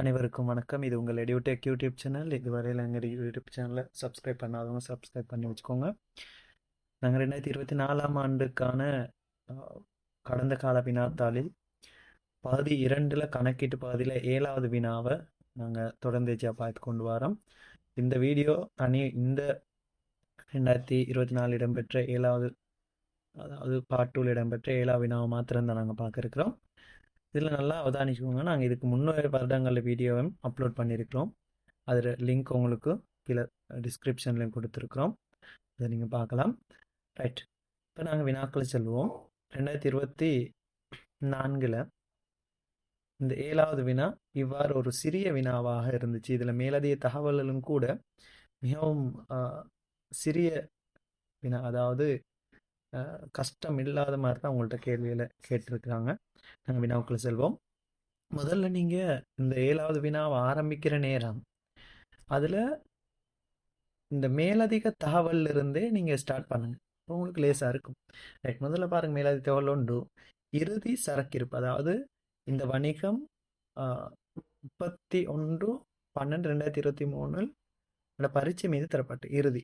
அனைவருக்கும் வணக்கம். இது உங்கள் எடுடெக் யூடியூப் சேனல். இதுவரையில் எங்கள் யூடியூப் சேனலை சப்ஸ்கிரைப் பண்ணாதவங்க சப்ஸ்கிரைப் பண்ணி வச்சுக்கோங்க. நாங்கள் 2024ஆம் ஆண்டுக்கான கடந்த கால வினாத்தாளில் பகுதி 2ல் கணக்கீட்டு பகுதியில் 7வது வினாவை நாங்கள் தொடர்ந்தேச்சியாக பார்த்து கொண்டு வரோம். இந்த வீடியோ இந்த 2024 இடம்பெற்ற 7வது, அதாவது பார்ட் 2ல் இடம்பெற்ற 7வது வினாவை மாத்திரம்தான் நாங்கள் பார்க்க இருக்கிறோம். இதில் நல்லா அவதானிச்சுக்கோங்க. நாங்கள் இதுக்கு முன்னே வருடங்களில் வீடியோவும் அப்லோட் பண்ணியிருக்கிறோம். அதில் லிங்க் உங்களுக்கு கீழே டிஸ்கிரிப்ஷன்லையும் கொடுத்துருக்குறோம். அதை நீங்கள் பார்க்கலாம். ரைட், இப்போ நாங்கள் வினாக்கள் செல்வோம். 2024 இந்த 7வது வினா இவ்வாறு ஒரு சிறிய வினாவாக இருந்துச்சு. இதில் மேலதிக தகவல்களும் கூட மிகவும் சிறிய வினா, அதாவது கஷ்டம் இல்லாத மாதிரி தான் உங்கள்கிட்ட கேள்வியில் கேட்டிருக்கிறாங்க. நாங்கள் வினாவுக்குள்ள செல்வோம். முதல்ல நீங்கள் இந்த 7வது வினாவை ஆரம்பிக்கிற நேரம் அதில் இந்த மேலதிக தகவல் இருந்தே நீங்கள் ஸ்டார்ட் பண்ணுங்கள். உங்களுக்கு லேசாக இருக்கும். ரைட், முதல்ல பாருங்கள். மேலதிக தகவல் ஒன்று, இறுதி சரக்கிருப்பு. அதாவது இந்த வணிகம் 31/12/2023 பரீட்சை மீது தரப்பட்டு இறுதி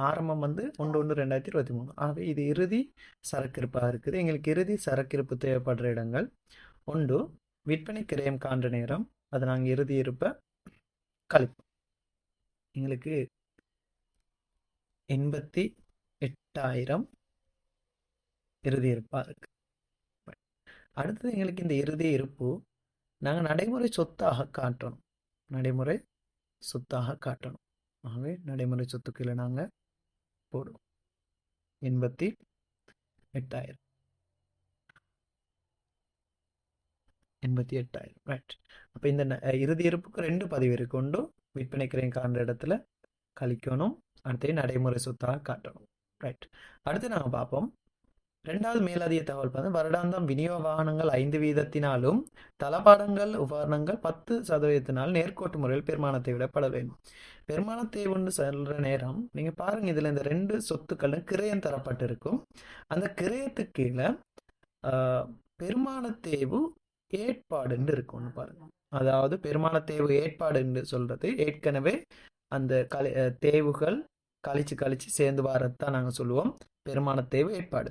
ஆரம்பம் 1/1/2023. ஆகவே இது இறுதி சரக்கிருப்பாக இருக்குது. எங்களுக்கு இறுதி சரக்கிருப்பு தேவைப்படுற இடங்கள் ஒன்று, விற்பனை கிரயம் காண்ற நேரம், அதை நாங்கள் இறுதி இருப்பை கழிப்போம். எங்களுக்கு 88,000 இறுதி இருப்பாக இருக்கு. அடுத்தது எங்களுக்கு இந்த இறுதி இருப்பு நாங்கள் நடைமுறை சொத்தாக காட்டணும். நடைமுறை சொத்தாக காட்டணும். ஆகவே நடைமுறை சொத்துக்களை நாங்கள் போடுவோம் 88,000. 88,000. ரைட், அப்போ இந்த இறுதி இருப்புக்கு 2 பதிவு இருக்கு. ஒன்று, விற்பனை கிரயம் காண்ற இடத்துல கழிக்கணும், அடுத்து நடைமுறை சொத்தாக காட்டணும். ரைட், அடுத்து நாங்கள் பார்ப்போம். 2வது மேலதிக தகவல் பார்த்து, வருடாந்தம் விநியோக வாகனங்கள் 5% தளபாடங்கள் உபகரணங்கள் 10% நேர்கோட்டு முறையில் பெருமானத்தை விடப்பட வேண்டும். பெருமானத்தை ஒன்று சொல்ற நேரம் நீங்கள் பாருங்கள். இதில் இந்த 2 சொத்துக்களும் கிரயம் தரப்பட்டு இருக்கும். அந்த கிரயத்துக்கு கீழே பெருமானத்தேவு ஏற்பாடுன்னு இருக்கும்னு பாருங்க. அதாவது பெருமானத்தேவு ஏற்பாடுன்னு சொல்றது ஏற்கனவே அந்த தேவுகள் கழிச்சு சேர்ந்து வரத்தான் நாங்கள் சொல்லுவோம் பெருமானத்தேவு ஏற்பாடு.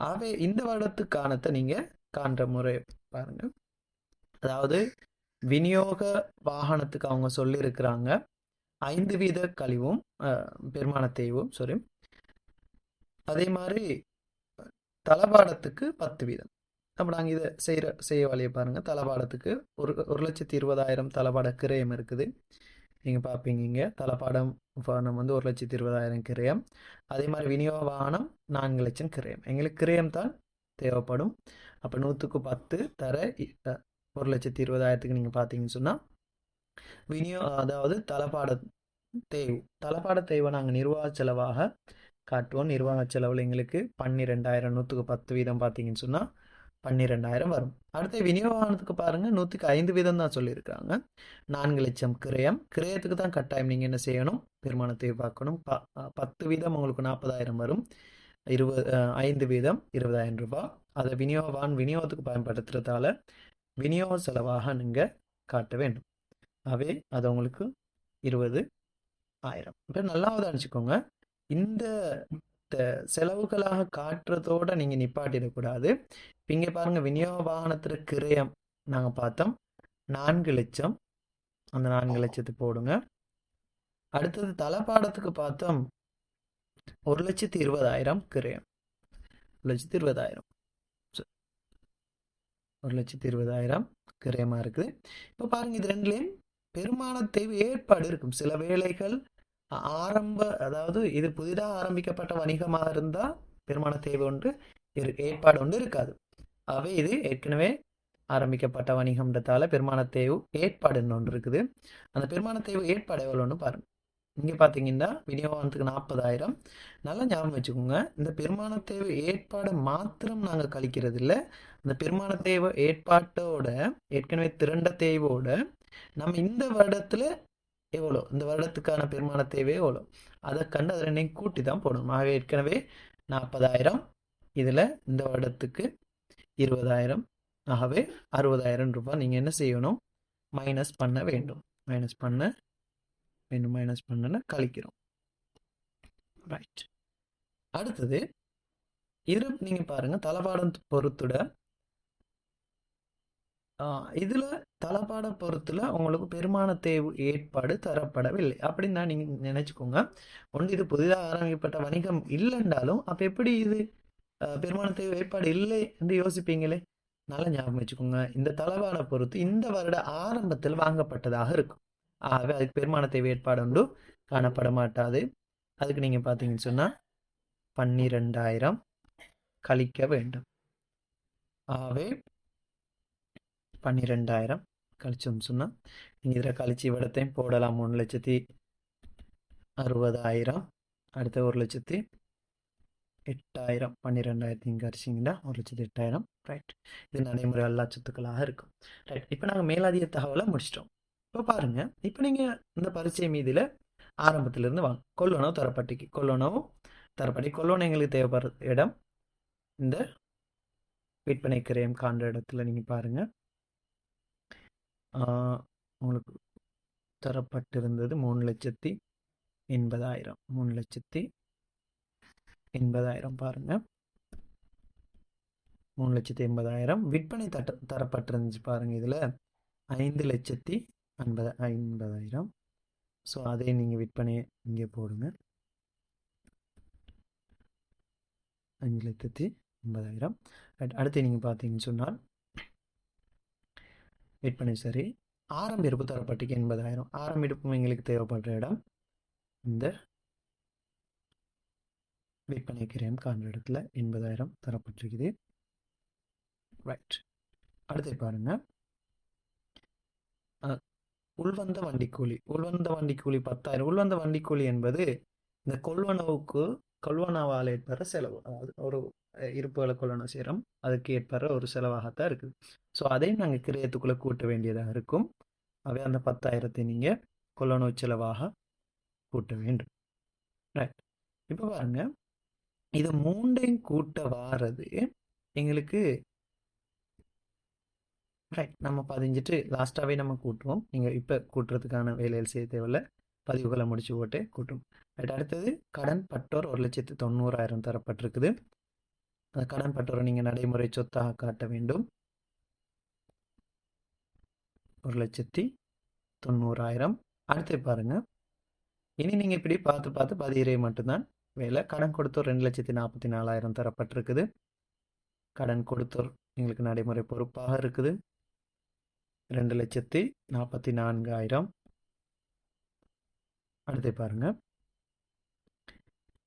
ஆகவே இந்த வருடத்துக்கானத்தை நீங்கள் காண்ற முறை பாருங்க. அதாவது விநியோக வாகனத்துக்கு அவங்க சொல்லியிருக்கிறாங்க 5% கழிவும் பெருமானத்தேவும் அதே மாதிரி தளபாடத்துக்கு 10%. அப்போ நாங்கள் இதை செய்ய வழியை பாருங்கள். தளபாடத்துக்கு 1,20,000 தளபாட கிரயம் இருக்குது. நீங்கள் பார்ப்பீங்க இங்கே தளபாடம் உபகரணம் 1,20,000 கிரயம். அதே மாதிரி விநியோக வாகனம் 4 லட்சம் கிரயம். எங்களுக்கு கிரயம் தான் தேவைப்படும். அப்போ 100க்கு 10 தர 1,20,000க்கு நீங்கள் பார்த்தீங்கன்னு சொன்னால் அதாவது தளபாட தேவை நாங்கள் நிர்வாக செலவாக காட்டுவோம். நிர்வாக செலவில் எங்களுக்கு 12,000. 100க்கு 10% பார்த்தீங்கன்னு சொன்னால் 12,000 வரும். அடுத்து விநியோகத்துக்கு பாருங்கள், 100க்கு 5% தான் சொல்லியிருக்காங்க. 4 லட்சம் கிரயம். கிரயத்துக்கு தான் கட்டாயம் நீங்கள் என்ன செய்யணும், பெருமானத்தை பார்க்கணும். 10% உங்களுக்கு 40,000 வரும். 5% 20,000 ரூபாய். அதை விநியோகத்துக்கு பயன்படுத்துறதால விநியோக செலவாக நீங்கள் காட்ட வேண்டும். ஆகவே அது உங்களுக்கு 20,000. இப்போ நல்லாவது அனுப்பிச்சுக்கோங்க. இந்த செலவுகளாக காட்டுறதோட நீங்கள் நிப்பாட்டிடக்கூடாது. இங்கே பாருங்கள், விநியோக வாகனத்தில் கிரயம் நாங்கள் பார்த்தோம் 4 லட்சம். அந்த 4 லட்சத்தை போடுங்க. அடுத்தது தளபாடத்துக்கு பார்த்தோம் 1,20,000 கிரயம். 1,20,000 1,20,000 கிரயமாக இருக்குது. இப்போ பாருங்கள், இது ரெண்டுலேயும் பெருமான தேவை ஏற்பாடு இருக்கும். சில வேளைகள் அதாவது இது புதிதாக ஆரம்பிக்கப்பட்ட வணிகமாக இருந்தால் பெருமான தேவை ஒன்று ஏற்பாடு ஒன்று இருக்காது. ஆகவே இது ஏற்கனவே ஆரம்பிக்கப்பட்ட வணிகம்ன்றதால பெருமான தேவை ஏற்பாடுன்னு ஒன்று இருக்குது. அந்த பெருமான தேவை ஏற்பாடு எவ்வளோன்னு பாருங்கள். இங்கே பார்த்தீங்கன்னா விநியோகத்துக்கு 40,000. நல்லா ஞாபகம் வச்சுக்கோங்க, இந்த பெருமான தேவை ஏற்பாடு மாத்திரம் நாங்கள் கழிக்கிறது இல்லை. அந்த பெருமான தேவை ஏற்பாட்டோட ஏற்கனவே திரண்ட தேவையோட நம்ம இந்த வருடத்தில் எவ்வளோ, இந்த வருடத்துக்கான பெருமான தேவை எவ்வளோ, அதை கண்டு அதை ரெண்டையும் கூட்டி தான் போடணும். ஆகவே ஏற்கனவே 40,000, இதில் இந்த வருடத்துக்கு 20,000. ஆகவே 60,000 ரூபாய் நீங்கள் என்ன செய்யணும், மைனஸ் பண்ண வேண்டும். மைனஸ் பண்ண வேண்டும். மைனஸ் பண்ணன கழிக்கிறோம். ரைட். அடுத்தது இதில் நீங்கள் பாருங்கள் தளபாடம் பொறுத்துட இதில் தளபாட பொறுத்துல உங்களுக்கு பெருமான தேவை ஏற்பாடு தரப்படவில்லை அப்படின்னு தான் நீங்கள் நினச்சிக்கோங்க. ஒன்று இது புதிதாக ஆரம்பிக்கப்பட்ட வணிகம் இல்லைன்றாலும் அப்போ எப்படி இது பெருமான தேவை ஏற்பாடு இல்லை என்று யோசிப்பீங்களே. நல்லா ஞாபகம் வச்சுக்கோங்க. இந்த தளபாட பொறுத்து இந்த வருட ஆரம்பத்தில் வாங்கப்பட்டதாக இருக்கும். ஆகவே அதுக்கு பெருமான தேவை ஏற்பாடு ஒன்று காணப்பட மாட்டாது. அதுக்கு நீங்கள் பார்த்தீங்கன்னு சொன்னால் 12,000 கழிக்க வேண்டும். ஆகவே 12,000 கழிச்சோம்னு சொன்னால் நீங்கள் இதில் கழிச்சு விடத்தையும் போடலாம். 3,60,000 அடுத்த 1,08,000 12,000 கழிச்சிங்கன்னா 1,08,000. ரைட். இது நடைமுறை அல்லா சொத்துக்களாக இருக்கும். ரைட். இப்போ நாங்கள் மேலதிக தகவலை முடிச்சிட்டோம். இப்போ பாருங்கள், இப்போ நீங்கள் இந்த பரீட்சை மீதில் ஆரம்பத்திலிருந்து வாங்க. கொள்வனவு தரப்பட்டிக்கு கொள்வனவு தரப்பட்டி கொள்வனவு எங்களுக்கு தேவைப்படுற இடம் இந்த விற்பனை கிரயம் காண்ற இடத்துல நீங்கள் பாருங்கள். உங்களுக்கு தரப்பட்டிருந்தது 3,80,000. 3,80,000 பாருங்கள். 3,80,000 விற்பனை தரப்பட்டிருந்துச்சு பாருங்கள். இதில் 5,50,000. ஸோ அதே நீங்கள் விற்பனையை இங்கே போடுங்க. 5,80,000. அடுத்து நீங்கள் பார்த்தீங்கன்னு சொன்னால் விற்பனை சரி. ஆரம்ப இருப்பு தரப்பட்டிக்கு 80,000. ஆரம்ப இருப்பும் எங்களுக்கு தேவைப்படுற இடம் இந்த விற்பனை கிரயம் காண்ற இடத்துல 80,000 தரப்பட்டிருக்குது. ரைட். அடுத்து பாருங்க, உள்வந்த வண்டிக்கூலி. உள்வந்த வண்டிக்கூலி 10,000. உள்வந்த வண்டிக்கூலி என்பது இந்த கொள்வனவால் ஏற்படுற செலவு. அதாவது ஒரு இருப்புகளை கொள்வனவு செய்கிறோம், அதுக்கு ஏற்படுற ஒரு செலவாகத்தான் இருக்குது. ஸோ அதையும் நாங்கள் கிரயத்துக்குள்ளே கூட்ட வேண்டியதாக இருக்கும். அவை அந்த 10,000 நீங்கள் கொள்வனவு செலவாக கூட்ட வேண்டும். ரைட். இப்போ பாருங்க, இது மூண்டையும் கூட்ட வாரது எங்களுக்கு ரைட். நம்ம பதிஞ்சிட்டு லாஸ்ட்டாகவே நம்ம கூட்டுவோம். நீங்கள் இப்போ கூட்டுறதுக்கான வேலைகள் செய்ய தேவையில்லை. பதிவுகளை முடிச்சு போட்டு கூட்டும். ரைட். அடுத்தது கடன் பட்டோர் 1,90,000 தரப்பட்டிருக்குது. அந்த கடன் பட்டோரை நீங்கள் நடைமுறை சொத்தாக காட்ட வேண்டும். 1,90,000. அடுத்து பாருங்க, இனி நீங்கள் இப்படி பார்த்து பார்த்து பதிகிறை மட்டும்தான் வேலை. கடன் கொடுத்தோர் 2,44,000 தரப்பட்டிருக்குது. கடன் கொடுத்தோர் எங்களுக்கு நடைமுறை பொறுப்பாக இருக்குது 2,44,000. அடுத்து பாருங்க,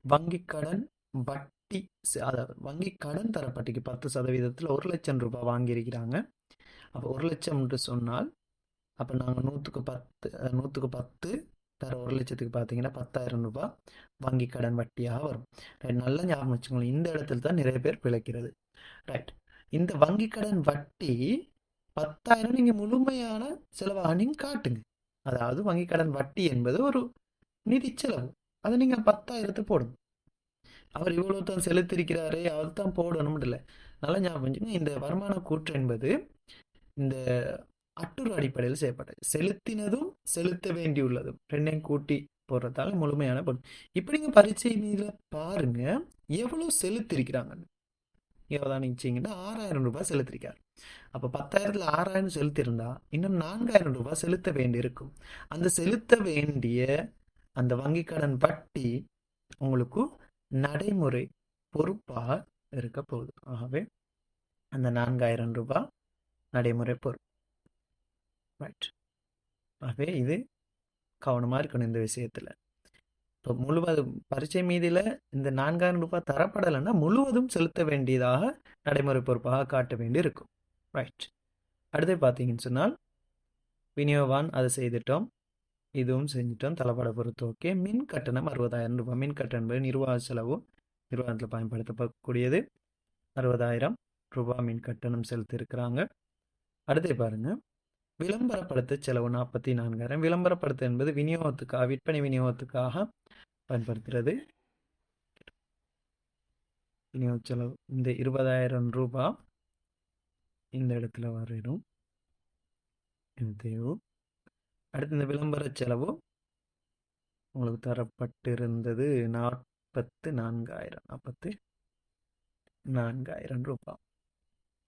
வங்கி கடன் வட்டி, அதாவது வங்கி கடன் தரப்பட்டிக்கு 10% 1,00,000 ரூபாய் வாங்கியிருக்கிறாங்க. அப்போ 1,00,000 சொன்னால் அப்போ நாங்கள் 100க்கு 10 தர 1,00,000க்கு பார்த்தீங்கன்னா 10,000 ரூபாய் வங்கி கடன் வட்டியாக வரும். ரைட். நல்லா ஞாபகம் வச்சுக்கோங்க. இந்த இடத்துல தான் நிறைய பேர் பிழைக்கிறது. ரைட். இந்த வங்கி கடன் வட்டி 10,000 நீங்கள் முழுமையான செலவாக நீங்கள் காட்டுங்க. அதாவது வங்கி கடன் வட்டி என்பது ஒரு நிதி செலவு. அதை நீங்கள் 10,000 போடுங்க. அவர் இவ்வளோ தான் செலுத்திருக்கிறாரே, அவர் தான் போடணும் இல்லை. நல்லா ஞாபகம் வச்சுக்கோங்க. இந்த வருமான கூற்று என்பது இந்த அட்டுறு அடிப்படையில் செய்யப்பட்டது. செலுத்தினதும் செலுத்த வேண்டியுள்ளதும் ரெண்டையும் கூட்டி போடுறதால முழுமையான பொருள். இப்போ நீங்கள் பரீட்சை மீது பாருங்க எவ்வளோ செலுத்திருக்கிறாங்க. எவ்வளோ நினச்சிங்கன்னா 6,000 ரூபாய் செலுத்திருக்காரு. அப்போ 10,000ல் 6,000 செலுத்தியிருந்தா இன்னும் 4,000 ரூபாய் செலுத்த வேண்டியிருக்கும். அந்த செலுத்த வேண்டிய அந்த வங்கி கடன் வட்டி உங்களுக்கு நடைமுறை பொறுப்பாக இருக்க போகுது. ஆகவே அந்த 4,000 ரூபாய் நடைமுறை பொறுப்பு. ரைட். ஆகவே இது கவனமாக இருக்கணும் இந்த விஷயத்தில். இப்போ முழுவதும் பரீட்சை மீதில் இந்த 4,000 ரூபாய் தரப்படலைன்னா முழுவதும் செலுத்த வேண்டியதாக நடைமுறை பொறுப்பாக காட்ட வேண்டி இருக்கும். ரைட். அடுத்து பார்த்தீங்கன்னு சொன்னால் விநியோகான் அதை செய்துட்டோம், இதுவும் செஞ்சிட்டோம். தளபாட பொறுத்து ஓகே. மின் கட்டணம் 60,000 ரூபாய். மின் கட்டணம் என்பது நிர்வாக செலவு, நிர்வாகத்தில் பயன்படுத்தப்படக்கூடியது. 60,000 ரூபாய் மின் கட்டணம் செலுத்தியிருக்கிறாங்க. அடுத்து பாருங்க, விளம்பரப்படுத்த செலவு 44,000. விளம்பரப்படுத்த என்பது விநியோகத்துக்காக, விற்பனை விநியோகத்துக்காக பயன்படுத்துகிறது. விநியோக செலவு இந்த 20,000 ரூபாய் இந்த இடத்துல வரும். இந்த தேய்வு. அடுத்து இந்த விளம்பர செலவு உங்களுக்கு தரப்பட்டிருந்தது 44,000 44,000 ரூபாய்.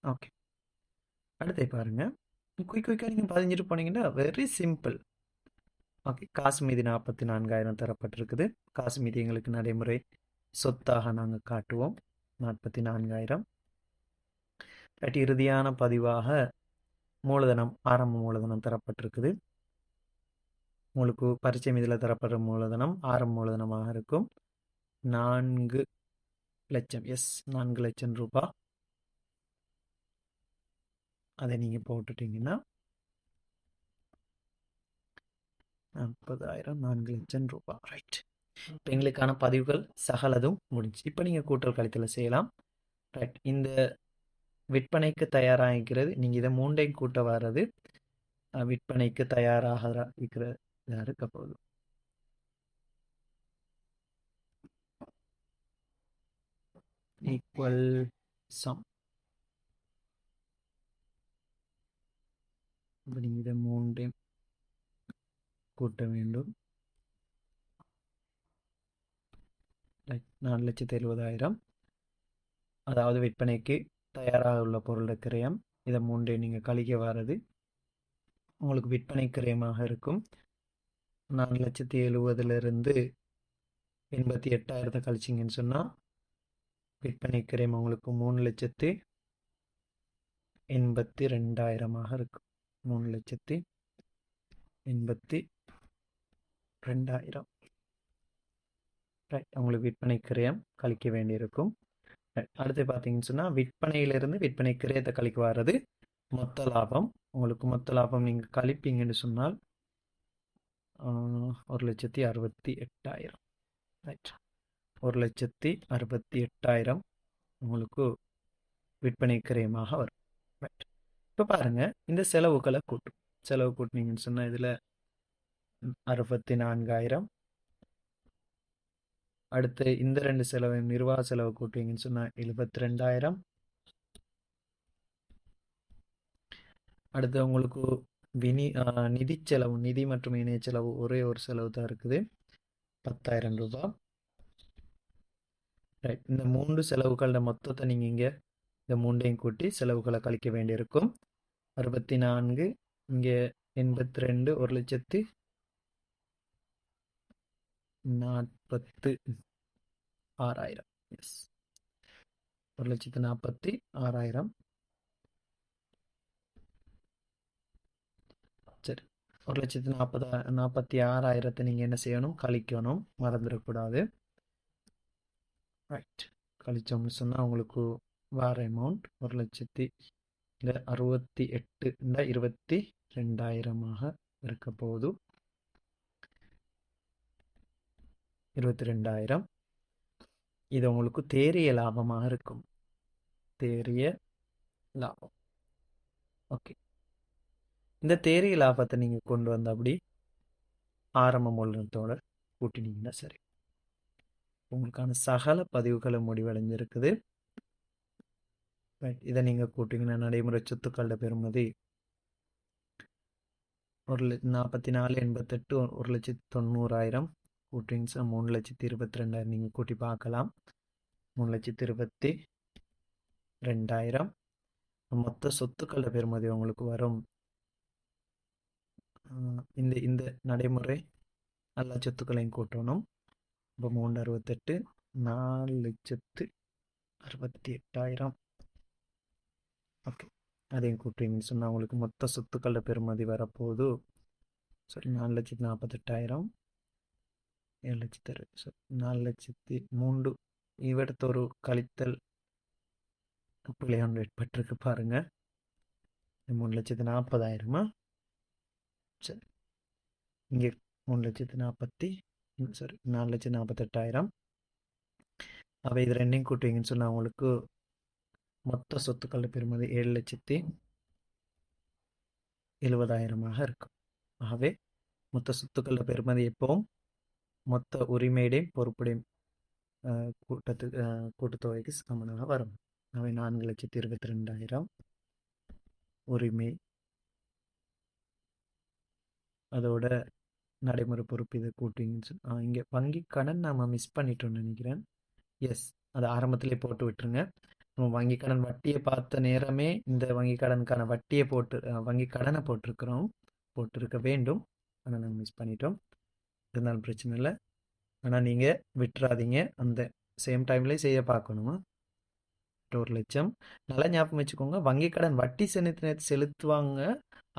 ஓகே, அடுத்து பாருங்க. குயிக்காக நீங்கள் பதிஞ்சிட்டு போனீங்கன்னா வெரி சிம்பிள். ஓகே, காசு மீதி 44,000 தரப்பட்டிருக்குது. காசு மீதி எங்களுக்கு நடைமுறை சொத்தாக நாங்கள் காட்டுவோம் 44,000. இறுதியான பதிவாக மூலதனம், ஆரம்ப மூலதனம் தரப்பட்டிருக்குது. உங்களுக்கு பரீட்சை மீதில் தரப்படுற மூலதனம் ஆரம்ப மூலதனமாக இருக்கும் 4,00,000. எஸ், 4,00,000 ரூபாய். அதை நீங்கள் போட்டுட்டீங்கன்னா 40,000 4,00,000 ரூபாய். ரைட். இப்போ எங்களுக்கான பதிவுகள் சகலதும் முடிஞ்சு. இப்போ நீங்கள் கூட்டல் கழித்தல் செய்யலாம். ரைட். இந்த விற்பனைக்கு தயாராகிறது. நீங்கள் இதை மூண்டையும் கூட்ட வர்றது விற்பனைக்கு தயாராக இருக்கிறதா இருக்க போகுது. Equal sum. இப்போ நீங்கள் இதை மூண்டையும் கூட்ட வேண்டும். 4,70,000. அதாவது விற்பனைக்கு தயாராக உள்ள பொருள் கிரயம். இதை மூன்றையும் நீங்கள் கழிக்க வர்றது உங்களுக்கு விற்பனை கிரயமாக இருக்கும். 4,70,000லிருந்து 88,000 கழிச்சிங்கன்னு சொன்னால் விற்பனை கிரயம் உங்களுக்கு 3,82,000 இருக்கும். 3,82,000. ரைட். உங்களுக்கு விற்பனை கிரயம் கழிக்க வேண்டியிருக்கும். அடுத்து பார்த்தீங்கன்னு சொன்னால் விற்பனையிலிருந்து விற்பனை கிரயத்தை கழிக்க வர்றது மொத்த லாபம். உங்களுக்கு மொத்த லாபம் நீங்கள் கழிப்பீங்கன்னு சொன்னால் 1,68,000. ரைட். 1,68,000 உங்களுக்கு விற்பனை கிரயமாக வரும். ரைட். இப்போ பாருங்கள், இந்த செலவுகளை கூட்டும். செலவு கூட்டினீங்கன்னு சொன்னால் இதில் 64,000. அடுத்து இந்த ரெண்டு செலவு நிர்வாக செலவு கூட்டுவீங்கன்னு சொன்னால் 72,000. அடுத்து உங்களுக்கு நிதி செலவு, நிதி மற்றும் இணைய செலவு ஒரே ஒரு செலவு தான் இருக்குது, 10,000 ரூபாய். ரைட். இந்த மூன்று செலவுகளோட மொத்தத்தை நீங்கள் இங்கே இந்த மூண்டையும் கூட்டி செலவுகளை கழிக்க வேண்டியிருக்கும். 64 இங்கே 82 1,46,000. எஸ், 1,46,000. சரி, 1,46,000 நீங்கள் என்ன செய்யணும், கழிக்கணும், மறந்துடக்கூடாது. ரைட். கழிச்சோம்னு சொன்னால் உங்களுக்கு வேற அமௌண்ட் 1,68,22,000 இருக்க போகுது. 22,000. இது உங்களுக்கு தேறிய லாபமாக இருக்கும். தேறிய லாபம். ஓகே, இந்த தேறிய லாபத்தை நீங்கள் கொண்டு வந்த அப்படி ஆரம்ப மூலதனத்தோட கூட்டினீங்கன்னா சரி. உங்களுக்கான சகல பதிவுகளும் முடிவடைஞ்சிருக்குது. இதை நீங்கள் கூட்டிங்கன்னா நடைமுறை சொத்துக்களோட பெறுமதி 44,88 1,90,000 கூட்டிங்ஸ் 3,22,000 நீங்கள் கூட்டி பார்க்கலாம். 3,22,000 மொத்த சொத்துக்களோட பெறுமதி உங்களுக்கு வரும். இந்த நடைமுறை எல்லா சொத்துக்களையும் கூட்டணும். இப்போ 368 4,68,000. ஓகே, அதையும் கூட்டுவீங்கன்னு சொன்னால் உங்களுக்கு மொத்த சொத்துக்களோட பெறுமதி வரப்போகுது. சரி, 4,48,000 7,00,000. சரி, 4,03,000. இவடுத்த ஒரு கழித்தல் பிழை ஒன்று ஏற்பட்டிருக்கு பாருங்க. 3,40,000. சரி, இங்கே 4,48,000. அப்போ இது ரெண்டையும் கூட்டுவீங்கன்னு சொன்னால் உங்களுக்கு மொத்த சொத்துக்களோட பெறுமதி 7,70,000 இருக்கும். ஆகவே மொத்த சொத்துக்களோட பெறுமதி எப்பவும் மொத்த உரிமையுடையும் பொறுப்புடையும் கூட்டுத்தொகைக்கு சமனாக வரும். அவை 4,22,000 உரிமை அதோட நடைமுறை பொறுப்பு இதை கூட்டுவீங்கன்னு சொல்லி இங்கே வங்கி கடன் நாம் மிஸ் பண்ணிட்டோம்னு நினைக்கிறேன். எஸ், அதை ஆரம்பத்திலே போட்டு விட்டுருங்க. நம்ம வங்கி கடன் வட்டியை பார்த்த நேரமே இந்த வங்கி கடனுக்கான வட்டியை போட்டு வங்கி கடனை போட்டிருக்க வேண்டும். ஆனால் நாங்கள் மிஸ் பண்ணிட்டோம். இருந்தாலும் பிரச்சனை இல்லை. ஆனால் நீங்கள் விட்டுறாதீங்க, அந்த சேம் டைம்லேயே செய்ய பார்க்கணுமா. 1,00,000 நல்லா ஞாபகம் வச்சுக்கோங்க. வங்கி கடன் வட்டி செலுத்துவாங்க,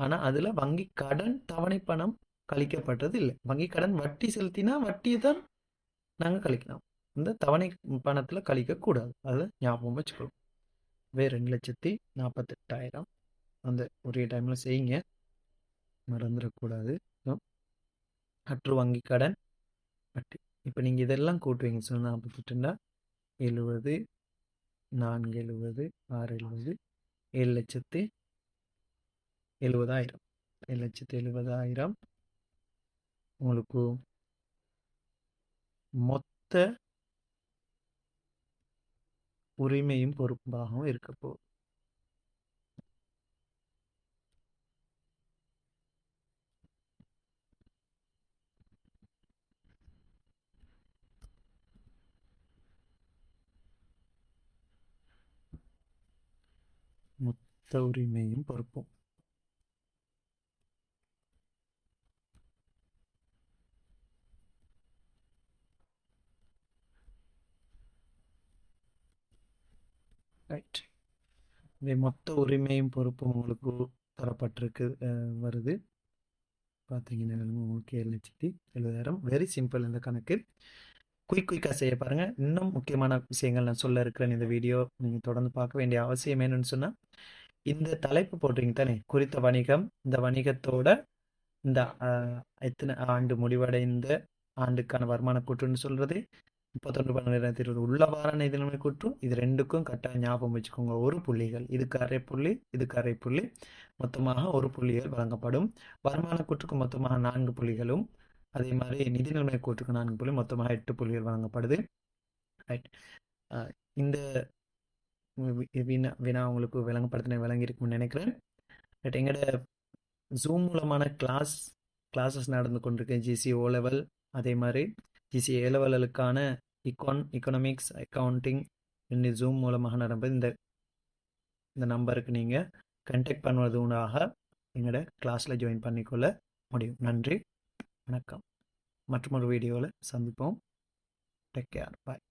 ஆனால் அதில் வங்கி கடன் தவணை பணம் கழிக்கப்பட்டது இல்லை. வங்கி கடன் வட்டி செலுத்தினா வட்டியை தான் நாங்கள் கழிக்கலாம், இந்த தவணை பணத்தில் கழிக்கக்கூடாது. அதை ஞாபகம் வச்சுக்கோங்க. 2,48,000 அந்த ஒரே டைமில் செய்யுங்க, மறந்துடக்கூடாது. அற்று வங்கி கடன் வட்டி. இப்போ நீங்கள் இதெல்லாம் கூட்டுவீங்க சொன்னால் 48ண்டா 70, 470, 670, 7,70,000. 7,70,000 உங்களுக்கு மொத்த உரிமையும் பொறுப்பாகவும் இருக்க போகுது. மொத்த உரிமையும் பொறுப்பும். ரைட். இவை மொத்த உரிமையும் பொறுப்பும் உங்களுக்கு தரப்பட்டிருக்கு, வருது. பார்த்தீங்கன்னா உங்களுக்கு 7,70,000. வெரி சிம்பிள் இந்த கணக்கு. குயிக்காக செய்ய பாருங்கள். இன்னும் முக்கியமான விஷயங்கள் நான் சொல்ல இருக்கிறேன். இந்த வீடியோ நீங்கள் தொடர்ந்து பார்க்க வேண்டிய அவசியம் என்னன்னு சொன்னால், இந்த தலைப்பு போடுறீங்க தானே, குறித்த வணிகம், இந்த வணிகத்தோட இந்த எத்தனை ஆண்டு முடிவடைந்த ஆண்டுக்கான வருமான கூற்றுன்னு சொல்கிறது 31/12/2020 உள்ள வார நிதிநிலைமை கூற்றும். இது ரெண்டுக்கும் கட்டாயம் ஞாபகம் வச்சுக்கோங்க. ஒரு புள்ளிகள், இதுக்கு அரை புள்ளி, இதுக்கு அரை புள்ளி, மொத்தமாக ஒரு புள்ளிகள் வழங்கப்படும். வருமான கூற்றுக்கு மொத்தமாக 4 புள்ளிகளும், அதே மாதிரி நிதிநிலைமை கூற்றுக்கு 4 புள்ளி, மொத்தமாக 8 புள்ளிகள் வழங்கப்படுது. ரைட். இந்த வினா உங்களுக்கு விளங்கியிருக்கும்னு நினைக்கிறேன். ரைட். எங்களோட ஜூம் மூலமான கிளாஸஸ் நடந்து கொண்டிருக்கேன். ஜிசி ஓ லெவல், அதே மாதிரி ஜிசி ஏ லெவலுக்கான எக்கனாமிக்ஸ், அக்கௌண்டிங் ஜூம் மூலமாக நடப்பது. இந்த நம்பருக்கு நீங்கள் கண்டெக்ட் பண்ணுவதூடாக எங்களோட கிளாஸில் ஜாயின் பண்ணிக்கொள்ள முடியும். நன்றி, வணக்கம். மற்றொரு வீடியோவில் சந்திப்போம். டேக் கேர், பாய்.